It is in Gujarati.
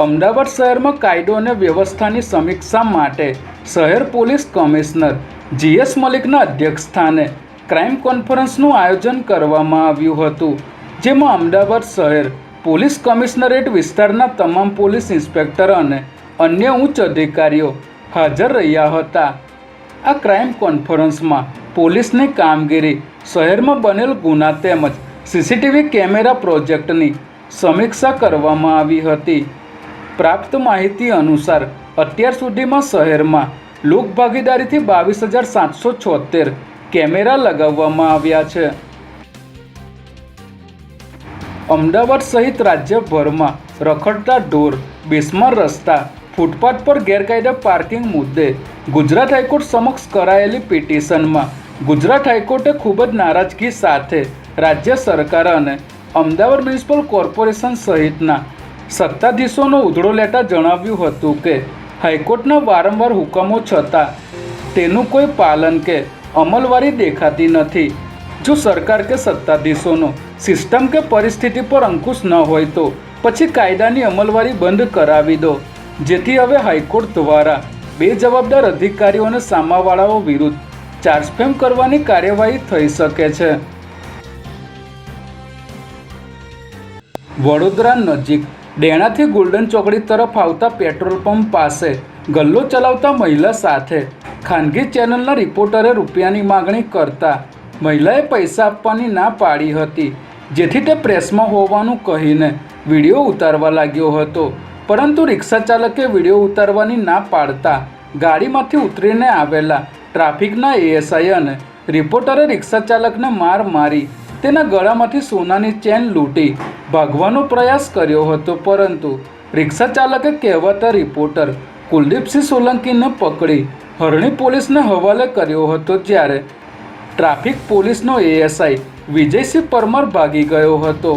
અમદાવાદ શહેરમાં કાયદો અને વ્યવસ્થાની સમીક્ષા માટે શહેર પોલીસ કમિશનર જીએસ મલિકના અધ્યક્ષસ્થાને ક્રાઇમ કોન્ફરન્સનું આયોજન કરવામાં આવ્યું હતું, જેમાં અમદાવાદ શહેર પોલીસ કમિશનરેટ વિસ્તારના તમામ પોલીસ ઇન્સ્પેક્ટર અને અન્ય ઉચ્ચ અધિકારીઓ હાજર રહ્યા હતા. આ ક્રાઇમ કોન્ફરન્સમાં પોલીસની કામગીરી, શહેરમાં બનેલ ગુના તેમજ સીસીટીવી કેમેરા પ્રોજેક્ટની સમીક્ષા કરવામાં આવી હતી. પ્રાપ્ત માહિતી અનુસાર અત્યાર સુધીમાં શહેરમાં લોકભાગીદારીથી 22,776 કેમેરા લગાવવામાં આવ્યા છે. અમદાવાદ સહિત રાજ્યભરમાં રખડતા ઢોર, બિસ્માર રસ્તા, ફૂટપાથ પર ગેરકાયદે પાર્કિંગ મુદ્દે ગુજરાત હાઈકોર્ટ સમક્ષ કરાયેલી પિટિશનમાં ગુજરાત હાઈકોર્ટે ખૂબ જ નારાજગી સાથે રાજ્ય સરકાર અને અમદાવાદ મ્યુનિસિપલ કોર્પોરેશન સહિતના સત્તાધીશોનો ઉધડો લેતા જણાવ્યું હતું કે હાઈકોર્ટના વારંવાર હુકમો છતાં તેનું કોઈ પાલન કે અમલવારી દેખાતી નથી. જો સરકાર કે સત્તાધીશોનો સિસ્ટમ કે પરિસ્થિતિ પર અંકુશ ન હોય તો પછી કાયદાની અમલવારી બંધ કરાવી દો, જેથી હવે હાઈકોર્ટ દ્વારા બેજવાબદાર અધિકારીઓ અને સામાવાળાઓ વિરુદ્ધ ચાર્જફ્રેમ કરવાની કાર્યવાહી થઈ શકે છે. વડોદરા નજીક ડેણાથી ગોલ્ડન ચોકડી તરફ આવતા પેટ્રોલ પંપ પાસે ગલ્લો ચલાવતા મહિલા સાથે ખાનગી ચેનલના રિપોર્ટરે રૂપિયાની માગણી કરતા મહિલાએ પૈસા આપવાની ના પાડી હતી, જેથી તે પ્રેસમાં હોવાનું કહીને વિડીયો ઉતારવા લાગ્યો હતો. પરંતુ રિક્ષા ચાલકે વિડીયો ઉતારવાની ના પાડતા ગાડીમાંથી ઉતરીને આવેલા ટ્રાફિકના એએસઆઈ અને રિપોર્ટરે રિક્ષા ચાલકને માર મારી તેના ગળામાંથી સોનાની ચેન લૂંટી ભાગવાનો પ્રયાસ કર્યો હતો. પરંતુ રિક્ષા ચાલકે કહેવાતા રિપોર્ટર કુલદીપસિંહ સોલંકીને પકડી હરણી પોલીસને હવાલે કર્યો હતો, જ્યારે ટ્રાફિક પોલીસનો એએસઆઈ વિજયસિંહ પરમાર ભાગી ગયો હતો.